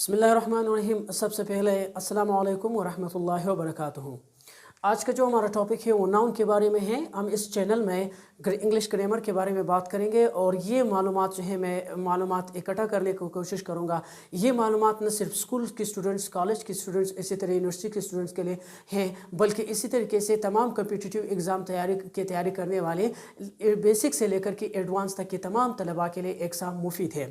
बिस्मिल्लाहिर्रहमानिर्रहीम। सबसे पहले अस्सलामु अलैकुम व रहमतुल्लाहि व बरकातुहू। आज का जो हमारा टॉपिक है वो नाउन के बारे में है। हम इस चैनल में इंग्लिश ग्रामर के बारे में बात करेंगे और ये मालूमात जो है मैं मालूमात इकट्ठा करने की कोशिश करूँगा। ये मालूमात न सिर्फ स्कूल के स्टूडेंट्स, कॉलेज के स्टूडेंट्स, इसी तरह यूनिवर्सिटी के स्टूडेंट्स के लिए हैं, बल्कि इसी तरीके से तमाम कम्पिटिटिव एग्ज़ाम तैयारी करने वाले बेसिक से लेकर के एडवांस तक के तमाम तलबा के लिए एक साथ मुफीद है।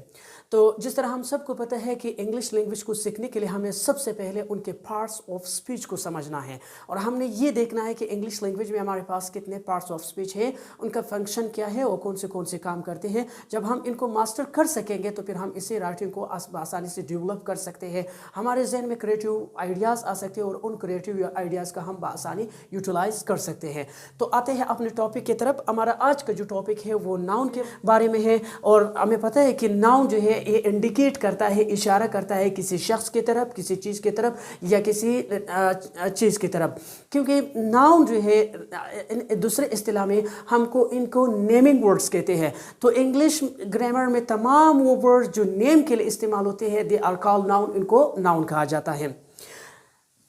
तो जिस तरह हम सबको पता है कि इंग्लिश लैंग्वेज को सीखने के लिए हमें सबसे पहले उनके पार्ट्स ऑफ स्पीच को समझना है और हमने ये देखना है कि इंग्लिश लैंग्वेज में हमारे पास कितने पार्ट्स ऑफ स्पीच है, उनका फंक्शन क्या है और कौन से काम करते हैं। जब हम इनको मास्टर कर सकेंगे तो फिर हम इसी राइटिंग को आसानी से डेवलप कर सकते हैं। हमारे जहन में क्रिएटिव आइडियाज़ आ सकते हैं और उन क्रिएटिव आइडियाज़ का हम बआसानी यूटिलाइज कर सकते हैं। तो आते हैं अपने टॉपिक की तरफ। हमारा आज का जो टॉपिक है वो नाउन के बारे में है और हमें पता है कि नाउन जो है ये इंडिकेट करता है, इशारा करता है किसी शख्स की तरफ, किसी चीज़ की तरफ या किसी चीज़ की तरफ। क्योंकि नाउन जो है दूसरे इस्तिलाह में हमको इनको नेमिंग वर्ड्स कहते हैं। तो इंग्लिश ग्रामर में तमाम वो वर्ड्स जो नेम के लिए इस्तेमाल होते हैं दे आर कॉल्ड नाउन, इनको नाउन कहा जाता है।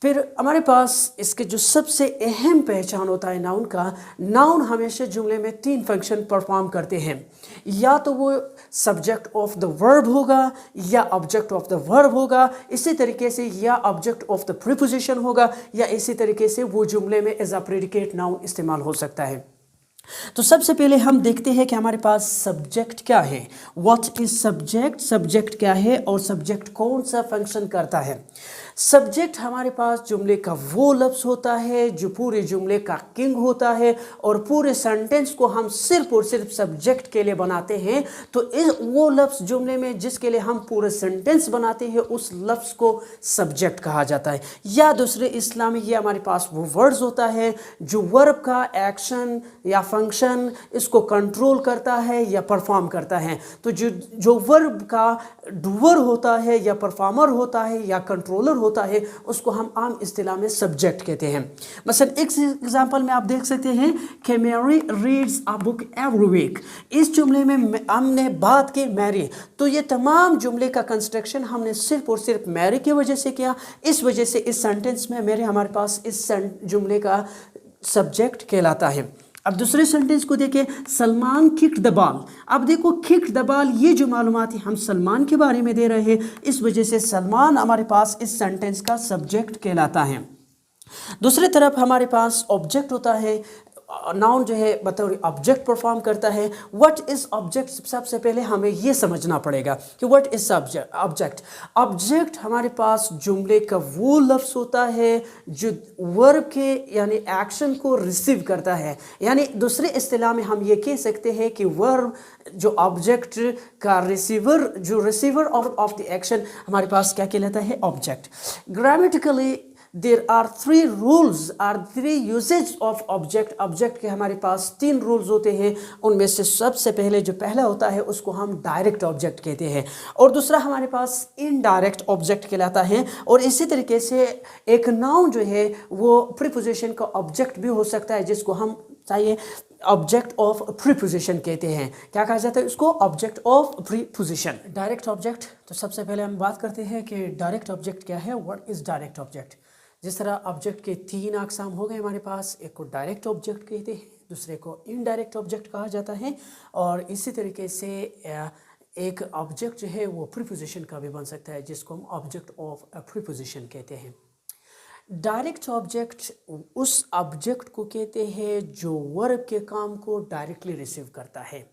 फिर हमारे पास इसके जो सबसे अहम पहचान होता है नाउन का, नाउन हमेशा जुमले में 3 फंक्शन परफॉर्म करते हैं। या तो वो सब्जेक्ट ऑफ द वर्ब होगा या ऑब्जेक्ट ऑफ द वर्ब होगा, इसी तरीके से या ऑब्जेक्ट ऑफ द प्रीपोजिशन होगा या इसी तरीके से वो जुमले में एज अ प्रेडिकेट नाउन इस्तेमाल हो सकता है। तो सबसे पहले हम देखते हैं कि हमारे पास सब्जेक्ट क्या है। व्हाट इज सब्जेक्ट, सब्जेक्ट क्या है और सब्जेक्ट कौन सा फंक्शन करता है। सब्जेक्ट हमारे पास जुमले का वो लफ्ज़ होता है जो पूरे जुमले का किंग होता है और पूरे सेंटेंस को हम सिर्फ और सिर्फ सब्जेक्ट के लिए बनाते हैं। तो वो लफ्ज़ जुमले में जिसके लिए हम पूरे सेंटेंस बनाते हैं उस लफ्ज़ को सब्जेक्ट कहा जाता है। या दूसरे इस्लाम में ये हमारे पास वो वर्ड्स होता है जो वर्ब का एक्शन या फंक्शन इसको कंट्रोल करता है या परफॉर्म करता है। तो जो वर्ब का डूअर होता है या परफॉर्मर होता है या कंट्रोलर होता है उसको हम आम इस्तिलाह में सब्जेक्ट कहते हैं। मसलन एक एग्जांपल में आप देख सकते हैं कि Mary reads a book every week. इस जुमले में हमने बात की मैरी, तो ये तमाम जुमले का कंस्ट्रक्शन हमने सिर्फ और सिर्फ मैरी की वजह से किया। इस वजह से इस सेंटेंस में मैरी हमारे पास इस जुमले का सब्जेक्ट कहलाता है। अब दूसरे सेंटेंस को देखें, सलमान किक्ड द बॉल। अब देखो किक्ड द बॉल, ये जो मालूमात है हम सलमान के बारे में दे रहे हैं, इस वजह से सलमान हमारे पास इस सेंटेंस का सब्जेक्ट कहलाता है। दूसरी तरफ हमारे पास ऑब्जेक्ट होता है। नाउन जो है बतौर ऑब्जेक्ट परफॉर्म करता है। व्हाट इज ऑब्जेक्ट, सबसे पहले हमें ये समझना पड़ेगा कि व्हाट इज ऑब्जेक्ट। ऑब्जेक्ट हमारे पास जुमले का वो लफ्ज़ होता है जो वर्ब के यानी एक्शन को रिसीव करता है। यानी दूसरे इस्तिलाह में हम ये कह सकते हैं कि वर्ब जो ऑब्जेक्ट का रिसीवर ऑफ द एक्शन हमारे पास क्या कहलाता है, object. Grammatically there are 3 uses of object। Object के हमारे पास 3 रूल्स होते हैं। उनमें से सबसे पहले जो पहला होता है उसको हम डायरेक्ट ऑब्जेक्ट कहते हैं और दूसरा हमारे पास इनडायरेक्ट ऑब्जेक्ट कहलाता है। और इसी तरीके से एक नाउन जो है वो प्रीपोजिशन का ऑब्जेक्ट भी हो सकता है जिसको हम चाहिए ऑब्जेक्ट ऑफ प्रीपोजिशन कहते हैं। क्या कहा जाता है उसको, object of preposition. Direct object, तो सबसे पहले हम बात करते हैं कि डायरेक्ट ऑब्जेक्ट क्या है, व्हाट इज डायरेक्ट ऑब्जेक्ट। जिस तरह ऑब्जेक्ट के 3 अक़साम हो गए हमारे पास, एक को डायरेक्ट ऑब्जेक्ट कहते हैं, दूसरे को इनडायरेक्ट ऑब्जेक्ट कहा जाता है और इसी तरीके से एक ऑब्जेक्ट जो है वो प्रीपोजिशन का भी बन सकता है जिसको हम ऑब्जेक्ट ऑफ प्रीपोजिशन कहते हैं। डायरेक्ट ऑब्जेक्ट उस ऑब्जेक्ट को कहते हैं जो वर्ब के काम को डायरेक्टली रिसीव करता है।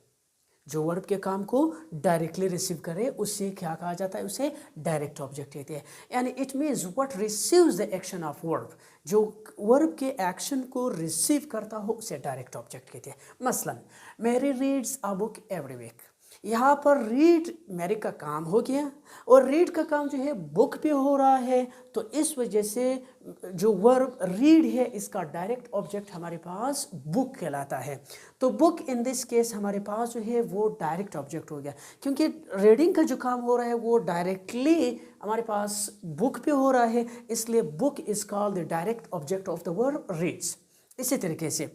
जो वर्ब के काम को डायरेक्टली रिसीव करे उसे क्या कहा जाता है, उसे डायरेक्ट ऑब्जेक्ट कहते हैं। यानी it means what receives the action of verb, जो वर्ब के एक्शन को रिसीव करता हो उसे डायरेक्ट ऑब्जेक्ट कहते हैं। मसलन Mary reads a book every week. यहाँ पर रीड मैरी का काम हो गया और रीड का काम जो है बुक पे हो रहा है, तो इस वजह से जो वर्ब रीड है इसका डायरेक्ट ऑब्जेक्ट हमारे पास बुक कहलाता है। तो बुक इन दिस केस हमारे पास जो है वो डायरेक्ट ऑब्जेक्ट हो गया क्योंकि रीडिंग का जो काम हो रहा है वो डायरेक्टली हमारे पास बुक पे हो रहा है, इसलिए book is called the direct object of the verb reads. इसी तरीके से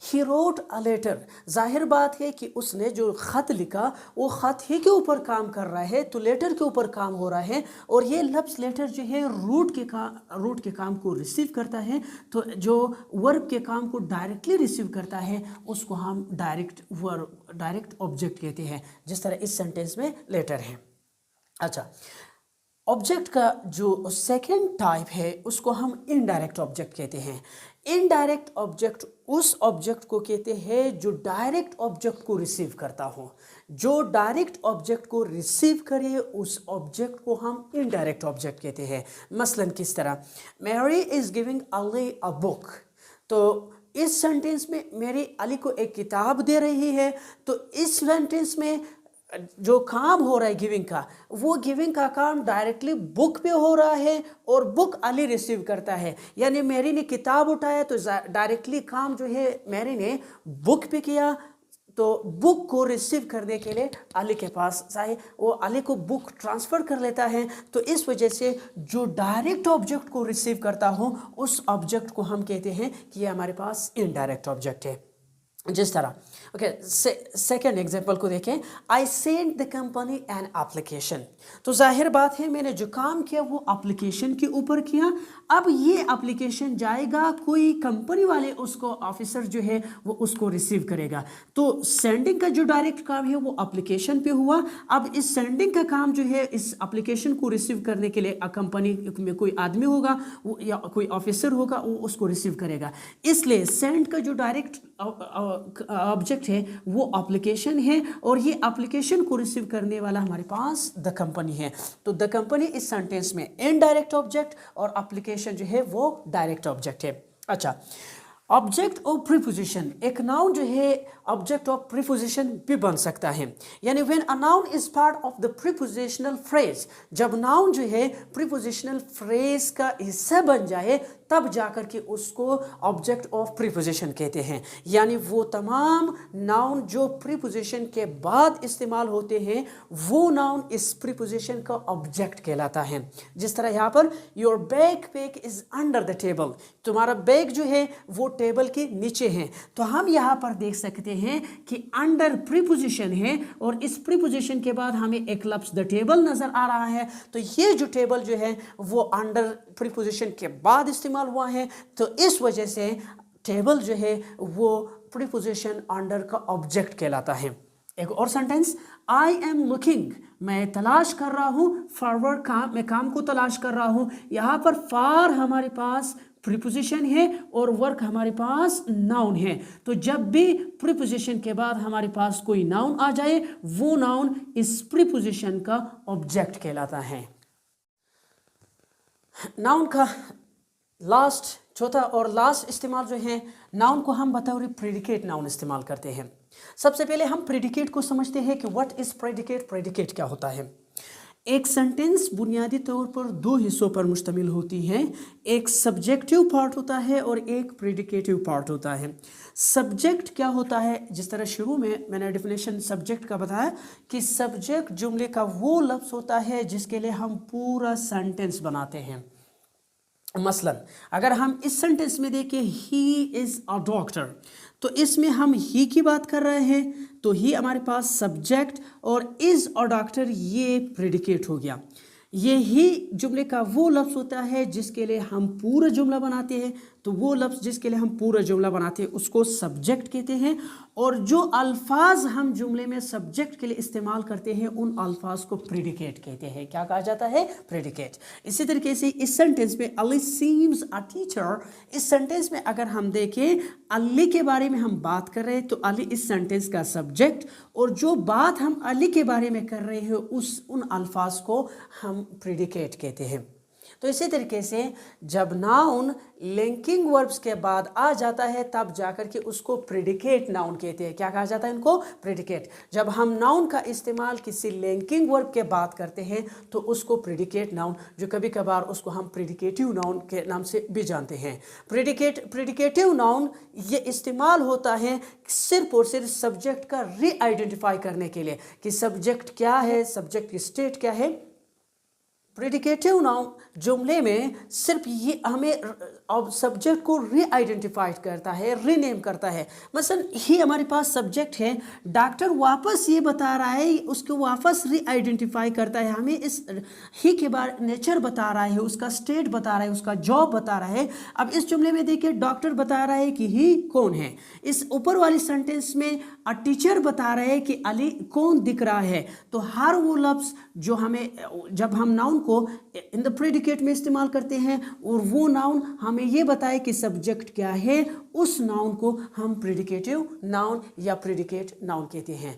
He wrote a letter. ظاہر بات ہے کہ اس نے جو خط لکھا وہ خط ہی کے اوپر کام کر رہا ہے، تو لیٹر کے اوپر کام ہو رہا ہے، اور یہ لفظ لیٹر جو ہے روٹ کے کام کو ریسیو کرتا ہے، تو جو ورب کے کام کو ڈائریکٹلی ریسیو کرتا ہے اس کو ہم ڈائریکٹ آبجیکٹ کہتے ہیں، جس طرح اس سینٹینس میں لیٹر ہے۔ اچھا، آبجیکٹ کا جو سیکنڈ ٹائپ ہے اس کو ہم انڈائریکٹ آبجیکٹ کہتے ہیں۔ انڈائریکٹ آبجیکٹ اس آبجیکٹ کو کہتے ہیں جو ڈائریکٹ آبجیکٹ کو ریسیو کرتا ہو، جو ڈائریکٹ آبجیکٹ کو ریسیو کرے اس آبجیکٹ کو ہم انڈائریکٹ آبجیکٹ کہتے ہیں۔ مثلاً کس طرح، میری از گیونگ علی اے بک، تو اس سینٹینس میں میری علی کو ایک کتاب دے رہی ہے، تو اس سینٹینس میں جو کام ہو رہا ہے گیونگ کا، وہ گیونگ کا کام ڈائریکٹلی بک پہ ہو رہا ہے اور بک علی ریسیو کرتا ہے، یعنی میری نے کتاب اٹھایا تو ڈائریکٹلی کام جو ہے میری نے بک پہ کیا، تو بک کو ریسیو کرنے کے لیے علی کے پاس چاہے وہ علی کو بک ٹرانسفر کر لیتا ہے، تو اس وجہ سے جو ڈائریکٹ آبجیکٹ کو ریسیو کرتا ہو اس آبجیکٹ کو ہم کہتے ہیں کہ یہ ہمارے پاس انڈائریکٹ آبجیکٹ ہے۔ جس طرح اوکے سیکنڈ ایگزامپل کو دیکھیں، I send the company an application, تو ظاہر بات ہے میں نے جو کام کیا وہ اپلیکیشن کے اوپر کیا، اب یہ اپلیکیشن جائے گا، کوئی کمپنی والے اس کو آفیسر جو ہے وہ اس کو ریسیو کرے گا، تو سینڈنگ کا جو ڈائریکٹ کام ہے وہ اپلیکیشن پہ ہوا، اب اس سینڈنگ کا کام جو ہے اس اپلیکیشن کو ریسیو کرنے کے لیے کمپنی میں کوئی آدمی ہوگا یا کوئی آفیسر ہوگا وہ اس کو ریسیو کرے گا، اس لیے سینڈ کا جو ڈائریکٹ آبجیکٹ ہے وہ اپلیکیشن ہے، اور یہ اپلیکیشن کو ریسیو کرنے والا ہمارے پاس دا کمپنی ہے، تو دا کمپنی اس سینٹینس میں انڈائریکٹ آبجیکٹ اور اپلیکیشن جو ہے وہ ڈائریکٹ آبجیکٹ ہے۔ اچھا، آبجیکٹ آف پریپوزیشن، ایک ناؤن جو ہے آبجیکٹ آف پریپوزیشن بھی بن سکتا ہے، یعنی when a noun is part of the prepositional phrase، جب ناؤن جو ہے پریپوزیشنل فریز کا حصہ بن جائے تب جا کر کے اس کو آبجیکٹ آف پریپوزیشن کہتے ہیں، یعنی وہ تمام ناؤن جو پریپوزیشن کے بعد استعمال ہوتے ہیں وہ ناؤن اس پریپوزیشن کا آبجیکٹ کہلاتا ہے۔ جس طرح یہاں پر your backpack is under the table، تمہارا بیگ جو ہے وہ ٹیبل کے نیچے ہیں، تو ہم یہاں پر دیکھ سکتے ہیں کہ انڈر پریپوزیشن ہے اور اس پریپوزیشن کے بعد ہمیں ایک لفظ the table نظر آ رہا ہے، تو یہ جو ٹیبل جو ہے وہ انڈر پریپوزیشن کے بعد استعمال ہوا ہے، تو اس وجہ سے ٹیبل جو ہے وہ پریپوزیشن انڈر کا آبجیکٹ کہلاتا ہے۔ ایک اور سینٹینس، آئی ایم لوکنگ، میں تلاش کر رہا ہوں، فارورڈ میں کام کو تلاش کر رہا ہوں، یہاں پر فار ہمارے پاس پریپوزیشن ہے اور ورک ہمارے پاس ناؤن ہے، تو جب بھی پریپوزیشن کے بعد ہمارے پاس کوئی ناؤن آ جائے وہ ناؤن اس پریپوزیشن کا آبجیکٹ کہلاتا ہے۔ ناؤن کا چوتھا اور لاسٹ استعمال جو ہے، ناؤن کو ہم بطور پریڈیکیٹ ناؤن استعمال کرتے ہیں۔ سب سے پہلے ہم پریڈیکیٹ کو سمجھتے ہیں کہ واٹ از پریڈیکیٹ، پریڈیکیٹ کیا ہوتا ہے۔ ایک سینٹینس بنیادی طور پر دو حصوں پر مشتمل ہوتی ہے، ایک سبجیکٹیو پارٹ ہوتا ہے اور ایک پریڈیکیٹیو پارٹ ہوتا ہے۔ سبجیکٹ کیا ہوتا ہے، جس طرح شروع میں نے ڈیفینیشن سبجیکٹ کا بتایا کہ سبجیکٹ جملے کا وہ لفظ ہوتا ہے جس کے لیے ہم پورا سینٹینس بناتے ہیں۔ مثلا اگر ہم اس سینٹینس میں دیکھیں ہی از اے ڈاکٹر، تو اس میں ہم ہی کی بات کر رہے ہیں، تو ہی ہمارے پاس سبجیکٹ اور از اے ڈاکٹر یہ پریڈیکیٹ ہو گیا۔ یہ ہی جملے کا وہ لفظ ہوتا ہے جس کے لیے ہم پورا جملہ بناتے ہیں، تو وہ لفظ جس کے لیے ہم پورا جملہ بناتے ہیں اس کو سبجیکٹ کہتے ہیں، اور جو الفاظ ہم جملے میں سبجیکٹ کے لیے استعمال کرتے ہیں ان الفاظ کو پریڈیکیٹ کہتے ہیں۔ کیا کہا جاتا ہے؟ پریڈیکیٹ۔ اسی طریقے سے اس سینٹینس میں علی سیمز اے ٹیچر، اس سینٹینس میں اگر ہم دیکھیں علی کے بارے میں ہم بات کر رہے ہیں تو علی اس سینٹینس کا سبجیکٹ، اور جو بات ہم علی کے بارے میں کر رہے ہیں ان الفاظ کو ہم پریڈیکیٹ کہتے ہیں۔ تو اسی طریقے سے جب ناؤن لنکنگ وربس کے بعد آ جاتا ہے تب جا کر کے اس کو پریڈیکیٹ ناؤن کہتے ہیں۔ کیا کہا جاتا ہے ان کو؟ پریڈیکیٹ۔ جب ہم ناؤن کا استعمال کسی لنکنگ ورب کے بعد کرتے ہیں تو اس کو پریڈیکیٹ ناؤن، جو کبھی کبھار اس کو ہم پریڈیکیٹیو ناؤن کے نام سے بھی جانتے ہیں۔ پریڈیکیٹیو ناؤن یہ استعمال ہوتا ہے صرف اور صرف سبجیکٹ کا ری آئیڈینٹیفائی کرنے کے لیے کہ سبجیکٹ کیا ہے، سبجیکٹ کی اسٹیٹ کیا ہے، प्रेडिकेटिव नाउन जुमले में सिर्फ ये हमें अब सब्जेक्ट को री आइडेंटिफाई करता है, रीनेम करता है। मसलन ही हमारे पास सब्जेक्ट है, डॉक्टर वापस ये बता रहा है, उसको वापस री आइडेंटिफाई करता है, हमें इस ही के बारे नेचर बता रहा है, उसका स्टेट बता रहा है, उसका जॉब बता रहा है। अब इस जुमले में देखिए डॉक्टर बता रहा है कि ही कौन है। इस ऊपर वाली सेंटेंस में टीचर बता रहे हैं कि अली कौन दिख रहा है। तो हर वो लफ्ज़ जो हमें, जब हम नाउन को इन द प्रेडिकेट में इस्तेमाल करते हैं और वो नाउन हमें ये बताए कि सब्जेक्ट क्या है, उस नाउन को हम प्रेडिकेटिव नाउन या प्रेडिकेट नाउन कहते हैं।